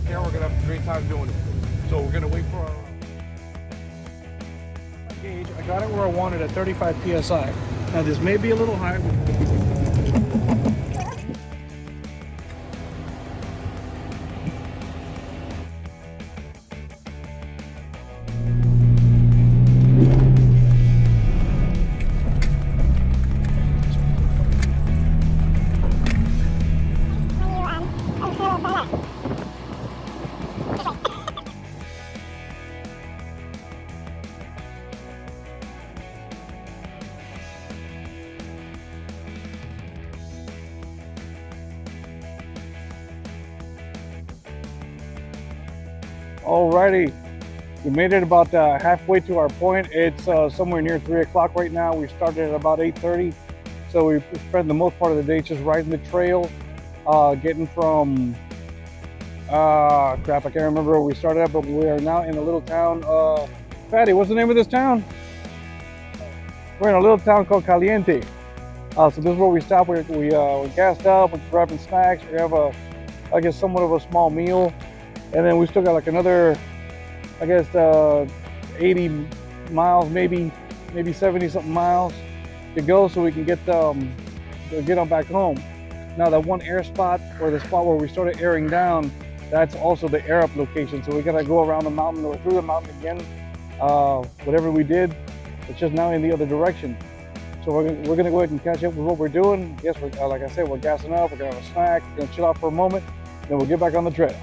care. We're gonna have a great time doing it. So we're gonna wait for our gauge. I got it where I wanted at 35 psi. Now this may be a little high. Alrighty, we made it about halfway to our point. It's somewhere near 3 o'clock right now. We started at about 8:30, so we spent the most part of the day just riding the trail, getting from crap, I can't remember where we started at, but we are now in a little town. Patty, what's the name of this town? We're in a little town called Caliente. So this is where we stopped. We gassed up, we're grabbing snacks. We have I guess, somewhat of a small meal. And then we still got like another, I guess, 80 miles, maybe 70 something miles to go, so we can get on back home. Now that one air spot, or the spot where we started airing down, that's also the air up location. So we gotta go around the mountain or through the mountain again. Whatever we did, it's just now in the other direction. So we're gonna go ahead and catch up with what we're doing. Yes, like I said, we're gassing up. We're gonna have a snack. We're gonna chill out for a moment. Then we'll get back on the trail.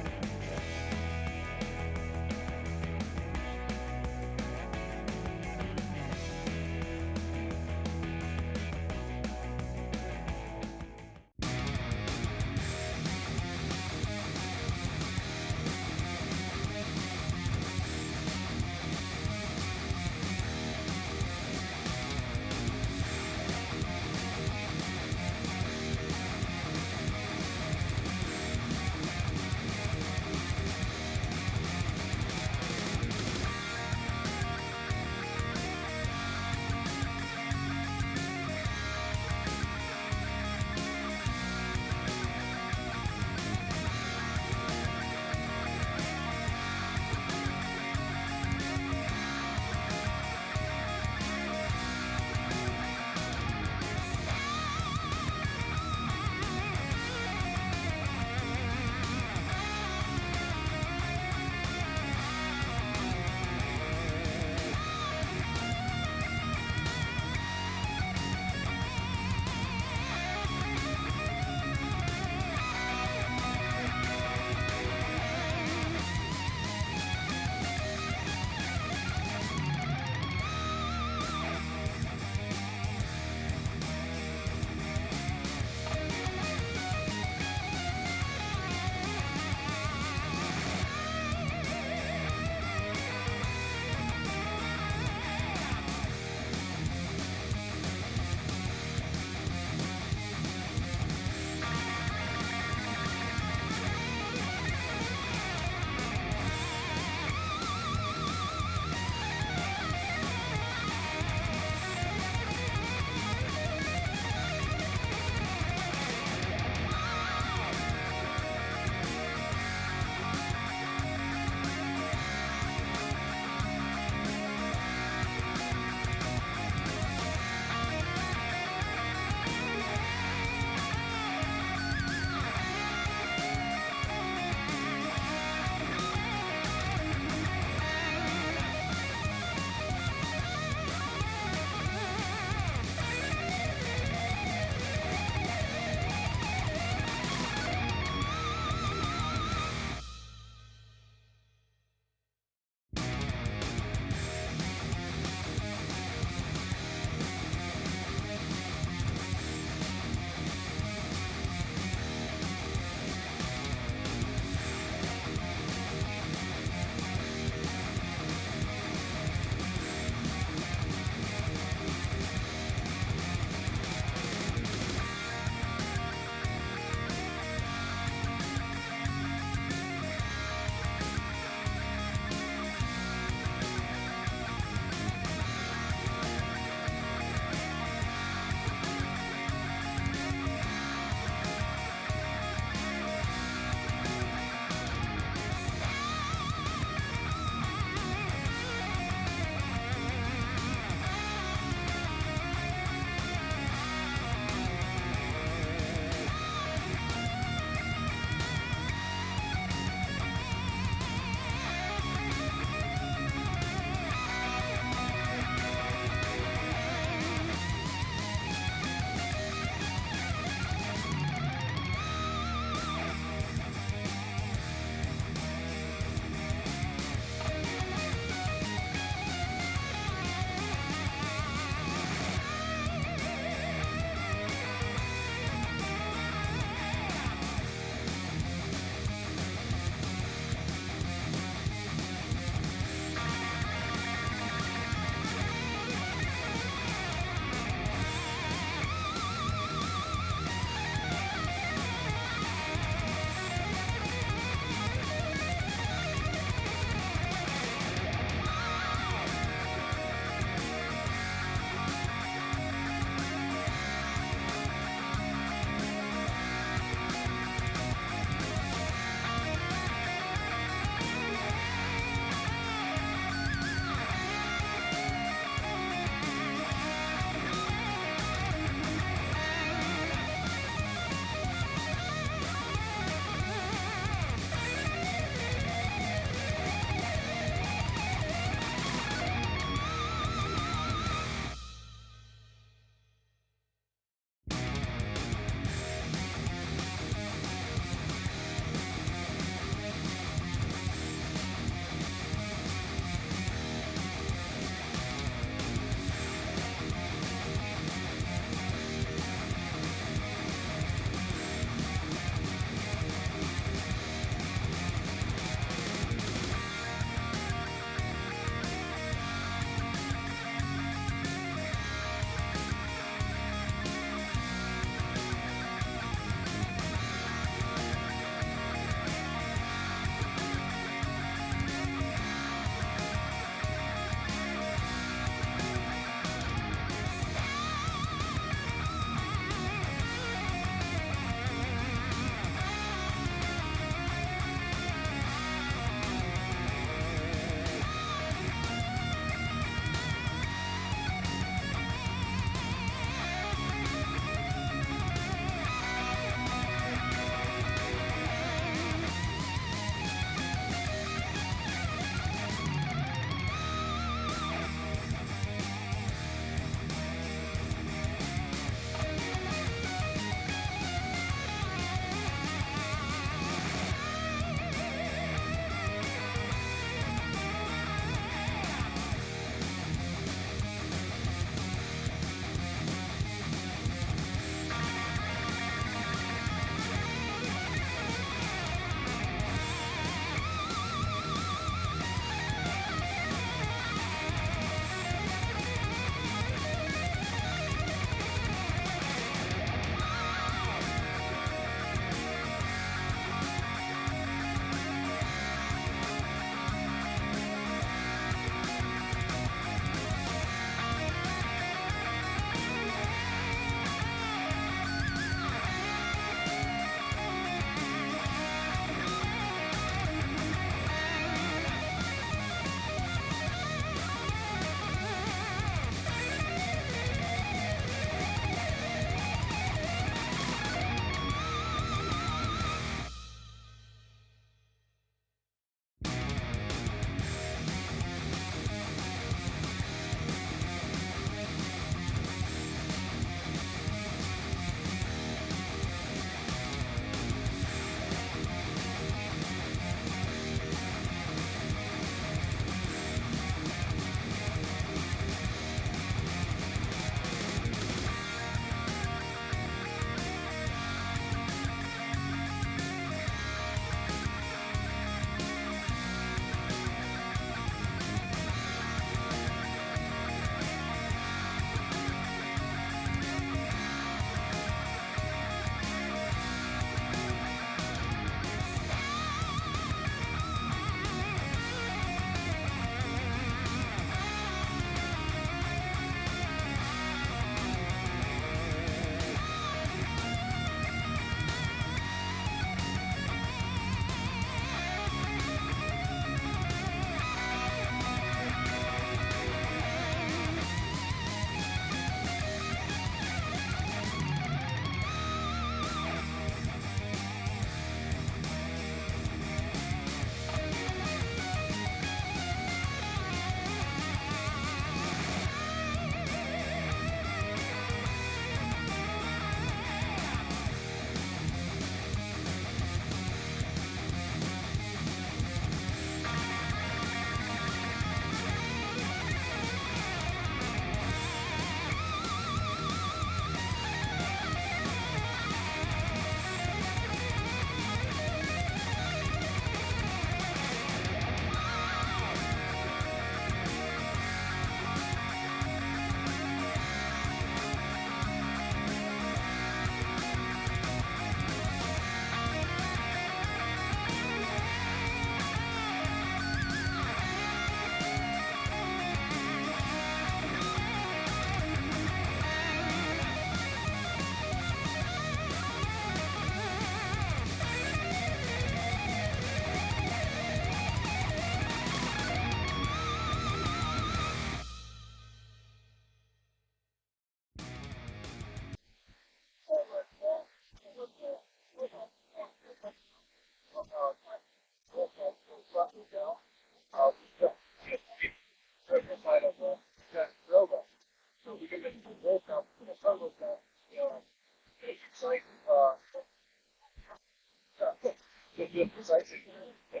good precisely. And,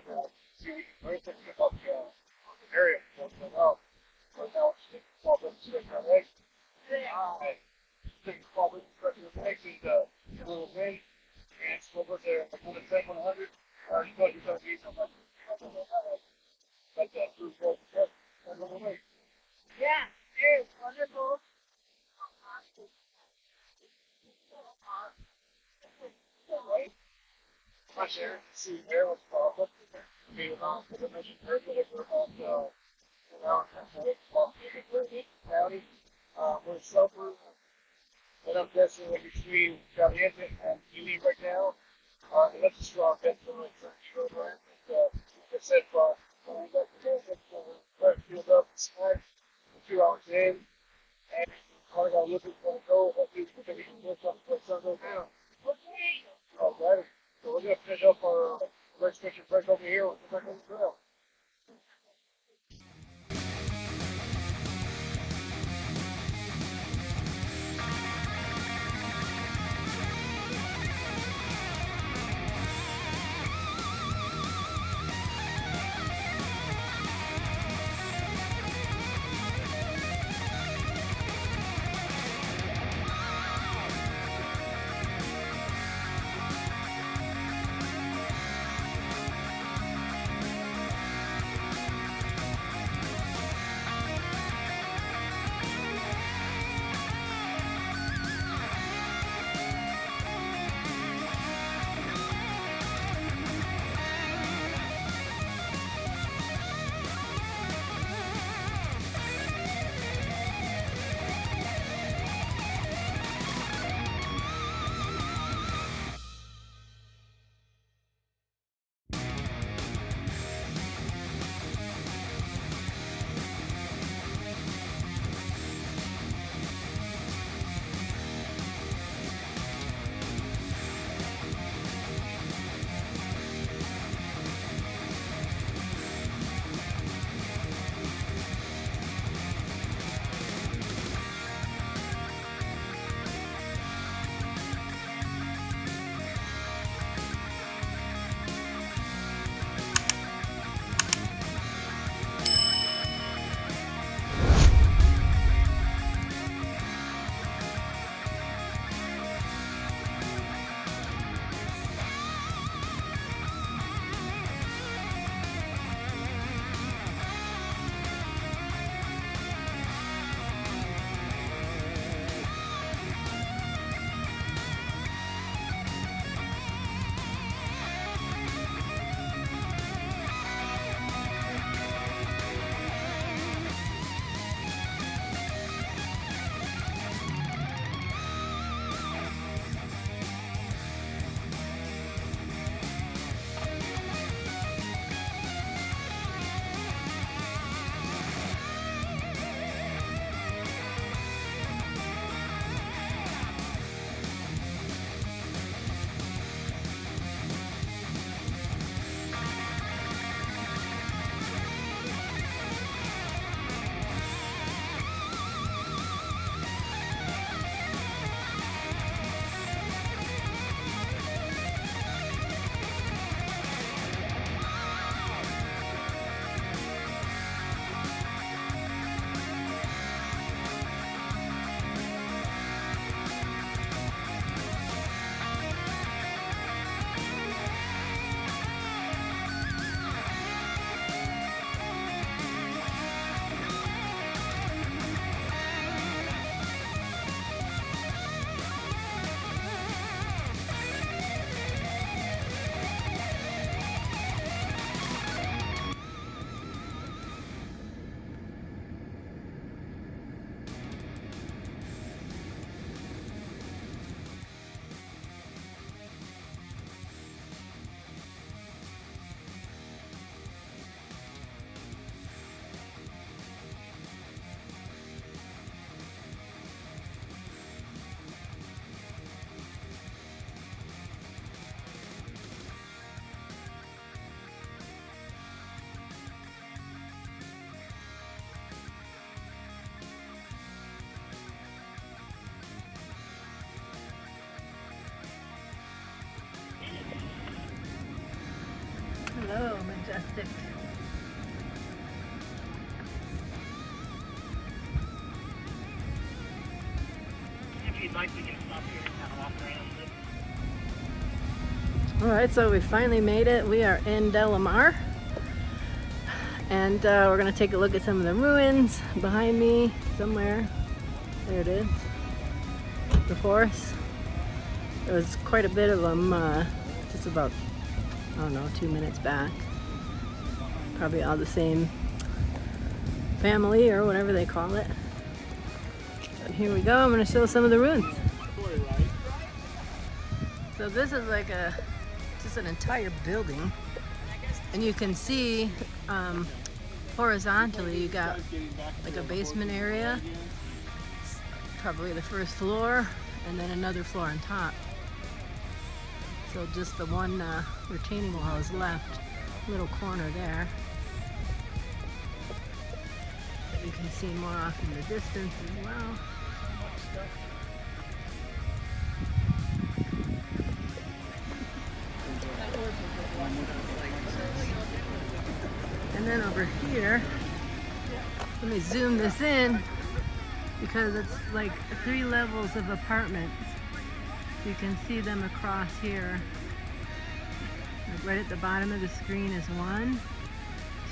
very thinking about the area. Well, right now, it's just all been sitting there, right? Think probably the next is a little wind. And it's over there, on the 700. You thought you were going to be something like that through both. Yeah, it's wonderful. Right? Fresh air, sea air was problem. I mean, as I mentioned earlier, we're about an hour and a half from County. We're suburb, and I'm guessing in between Caliente and Ely right now. And that's a strong bet for like right? Like I said, we got right field up, smart, 2 hours in, and car got looking for a go. Hopefully, we're going to be able to put something down. All right. So we're going to finish up our registration break over here with the back on the trail. majestic. If you'd like, we can stop here and kind of walk around. Alright, so we finally made it. We are in Delamar. And we're going to take a look at some of the ruins behind me somewhere. There it is. Before us. There was quite a bit of them just about, I don't know, 2 minutes back. Probably all the same family or whatever they call it. But here we go. I'm going to show some of the ruins. So this is like just an entire building, and you can see horizontally you got like a basement area, probably the first floor, and then another floor on top. So just the one retaining wall is left, little corner there. You can see more off in the distance as well. And then over here, let me zoom this in because it's like 3 levels of apartments. You can see them across here. Like right at the bottom of the screen is 1,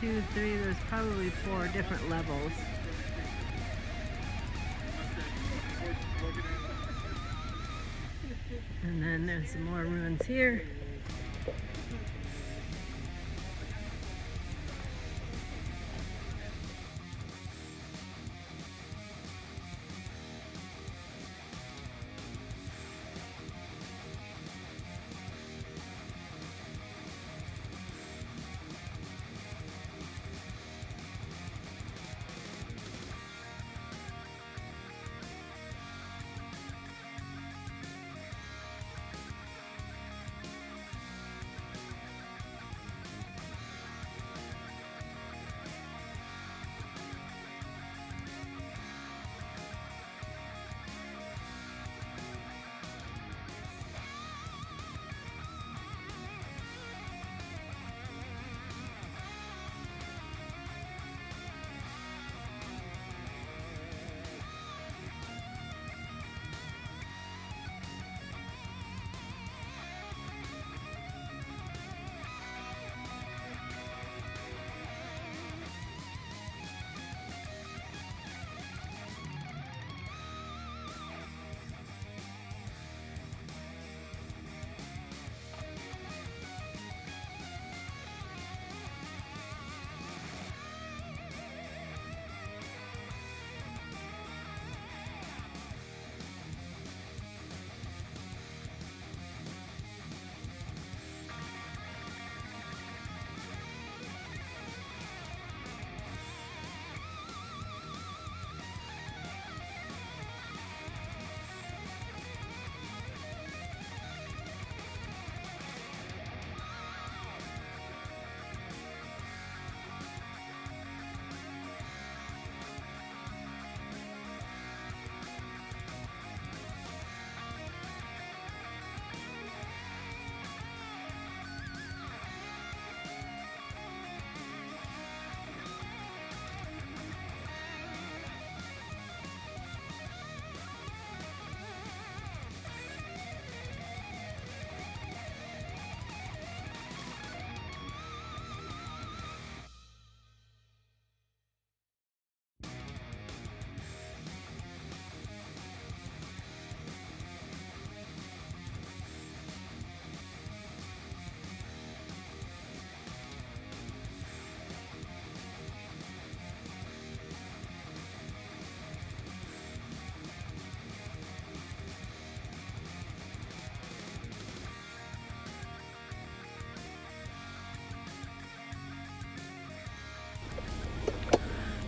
2, 3, there's probably 4 different levels. And then there's some more ruins here.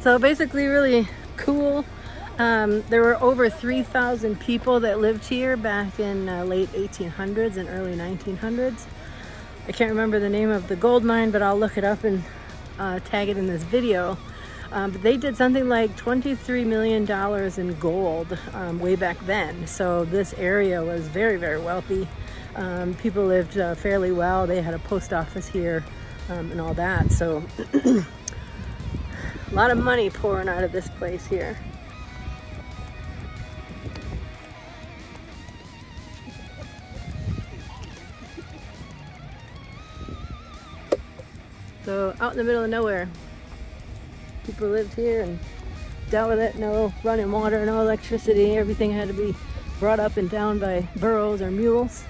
So basically really cool. There were over 3,000 people that lived here back in late 1800s and early 1900s. I can't remember the name of the gold mine, but I'll look it up and tag it in this video. But they did something like $23 million in gold way back then. So this area was very, very wealthy. People lived fairly well. They had a post office here, and all that. So a lot of money pouring out of this place here. So out in the middle of nowhere, people lived here and dealt with it. No running water, no electricity. Everything had to be brought up and down by burros or mules.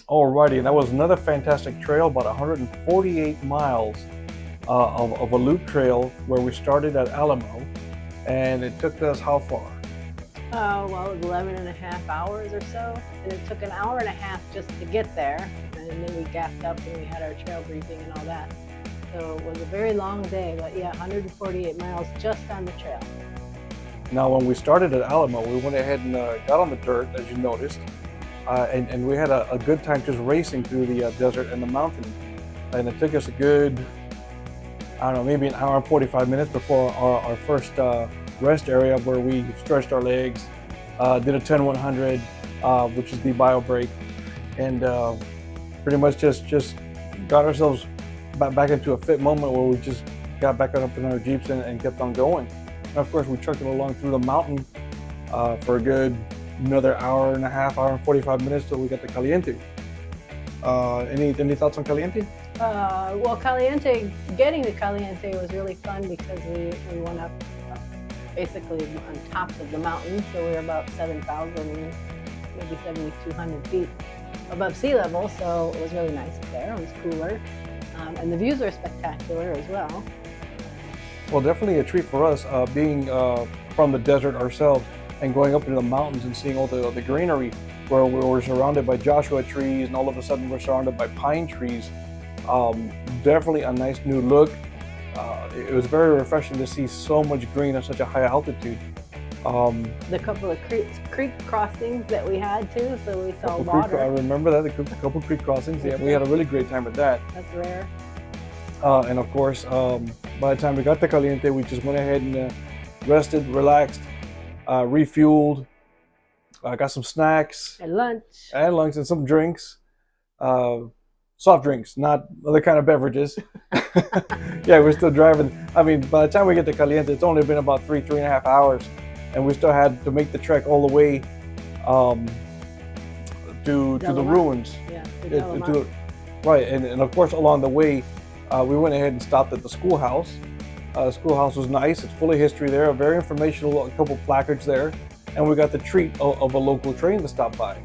Alrighty, and that was another fantastic trail, about 148 miles of a loop trail where we started at Alamo, and it took us how far? Well, it was 11 and a half hours or so, and it took an hour and a half just to get there, and then we gassed up and we had our trail briefing and all that. So it was a very long day, but yeah, 148 miles just on the trail. Now, when we started at Alamo, we went ahead and got on the dirt, as you noticed, and we had a good time just racing through the desert and the mountain. And it took us a good, I don't know, maybe an hour and 45 minutes before our first rest area where we stretched our legs, did a 10-100, which is the bio break, and pretty much just got ourselves back into a fit moment where we just got back up in our Jeeps and kept on going. And of course, we trucked it along through the mountain for a good another hour and a half, hour and 45 minutes till we got to Caliente. Any thoughts on Caliente? Well, Caliente, getting to Caliente was really fun because we went up basically on top of the mountain, so we were about 7,000, maybe 7,200 feet above sea level, so it was really nice up there. It was cooler, and the views were spectacular as well. Well, definitely a treat for us, being from the desert ourselves and going up into the mountains and seeing all the greenery, where we were surrounded by Joshua trees and all of a sudden we're surrounded by pine trees. Definitely a nice new look. It was very refreshing to see so much green at such a high altitude. The couple of creek crossings that we had too, so we saw water. I remember that, a couple creek crossings. Yeah, we had a really great time with that. That's rare. And of course, by the time we got to Caliente, we just went ahead and rested, relaxed, refueled, got some snacks. And lunch. And some drinks. Soft drinks, not other kind of beverages. Yeah, we're still driving. I mean, by the time we get to Caliente, it's only been about three and a half hours, and we still had to make the trek all the way to the ruins. Yeah, to Delamar. Right, and of course along the way, we went ahead and stopped at the schoolhouse. The schoolhouse was nice. It's full of history there, very informational, a couple placards there, and we got the treat of a local train to stop by.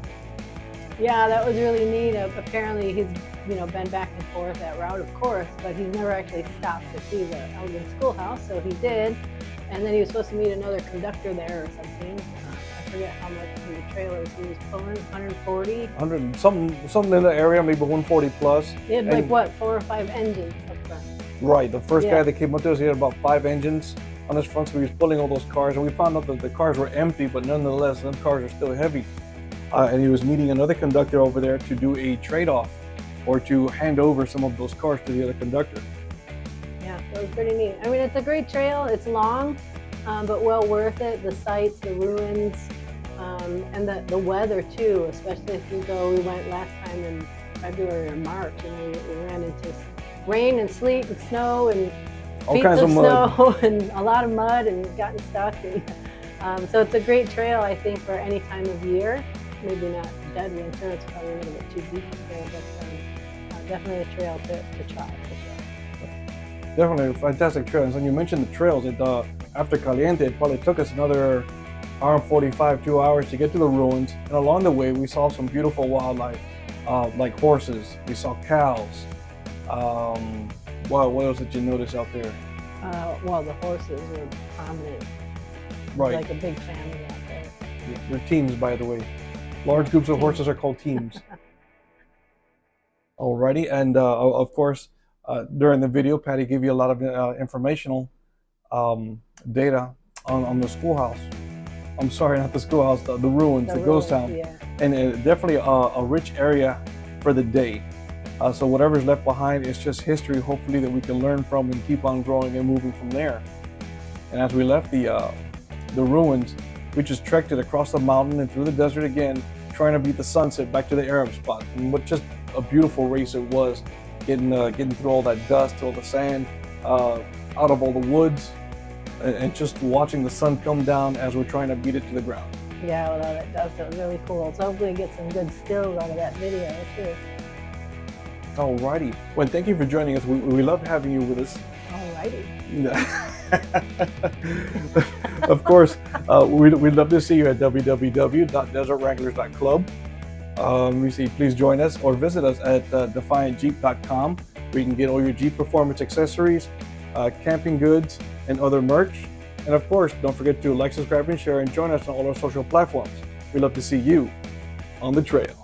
Yeah, that was really neat. Apparently he's been back and forth that route, of course, but he's never actually stopped to see the Elgin schoolhouse, so he did. And then he was supposed to meet another conductor there or something. I forget how much of the trailers he was pulling, 140? 100, something in the area, maybe 140 plus. He had like what, 4 or 5 engines up front. Right, the first guy that came up to us, he had about 5 engines on his front, so he was pulling all those cars, and we found out that the cars were empty, but nonetheless, them cars are still heavy. And he was meeting another conductor over there to do a trade-off or to hand over some of those cars to the other conductor. Yeah, that was pretty neat. I mean, it's a great trail. It's long, but well worth it. The sights, the ruins, And the weather too, especially if you go, we went last time in February or March, and we ran into rain and sleet and snow and All feet kinds of of mud. snow and a lot of mud and gotten stuck. And so it's a great trail, I think, for any time of year. Maybe not dead winter, it's probably a little bit too deep to go, but definitely a trail to try for sure. Definitely a fantastic trail. And when you mentioned the trails, after Caliente, it probably took us another hour and 45, 2 hours to get to the ruins. And along the way, we saw some beautiful wildlife, like horses. We saw cows. What else did you notice out there? Well, the horses were prominent. Right. Like a big family out there. They're teams, by the way. Large groups of horses are called teams. Alrighty, and of course, during the video, Patty gave you a lot of informational data on the schoolhouse. I'm sorry, not the schoolhouse, the ruins, the ghost town. Yeah. And definitely a rich area for the day. So whatever's left behind is just history, hopefully, that we can learn from and keep on growing and moving from there. And as we left the ruins, we just trekked it across the mountain and through the desert again, trying to beat the sunset back to the Arab spot. And what just a beautiful race it was, getting through all that dust, all the sand, out of all the woods, and just watching the sun come down as we're trying to beat it to the ground. Yeah, well, that does sound really cool. So hopefully get some good stills out of that video too. Alrighty. Well, thank you for joining us. We love having you with us. Alrighty. Of course, we'd love to see you at www.desertwranglers.club. We say please join us or visit us at defiantjeep.com, where you can get all your Jeep performance accessories, camping goods, and other merch. And of course, don't forget to like, subscribe, and share, and join us on all our social platforms. We'd love to see you on the trail.